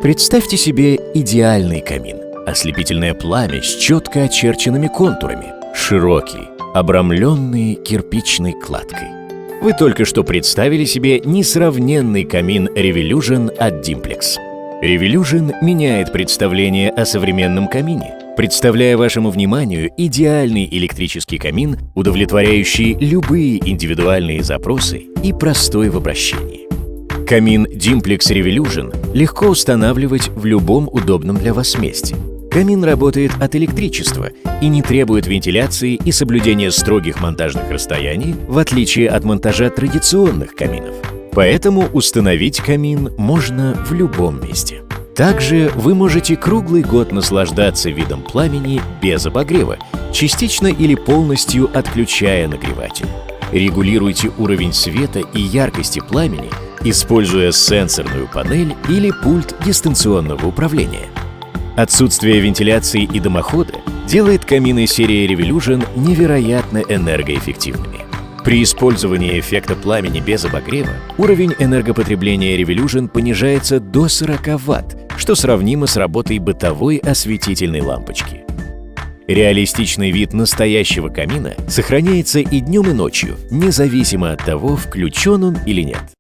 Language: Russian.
Представьте себе идеальный камин. Ослепительное пламя с четко очерченными контурами, широкий, обрамленный кирпичной кладкой. Вы только что представили себе несравненный камин Revolution от Dimplex. Revolution меняет представление о современном камине, представляя вашему вниманию идеальный электрический камин, удовлетворяющий любые индивидуальные запросы и простой в обращении. Камин Dimplex Revolution легко устанавливать в любом удобном для вас месте. Камин работает от электричества и не требует вентиляции и соблюдения строгих монтажных расстояний, в отличие от монтажа традиционных каминов. Поэтому установить камин можно в любом месте. Также вы можете круглый год наслаждаться видом пламени без обогрева, частично или полностью отключая нагреватель. Регулируйте уровень света и яркости пламени, используя сенсорную панель или пульт дистанционного управления. Отсутствие вентиляции и дымохода делает камины серии Revolution невероятно энергоэффективными. При использовании эффекта пламени без обогрева уровень энергопотребления Revolution понижается до 40 Вт, что сравнимо с работой бытовой осветительной лампочки. Реалистичный вид настоящего камина сохраняется и днем, и ночью, независимо от того, включен он или нет.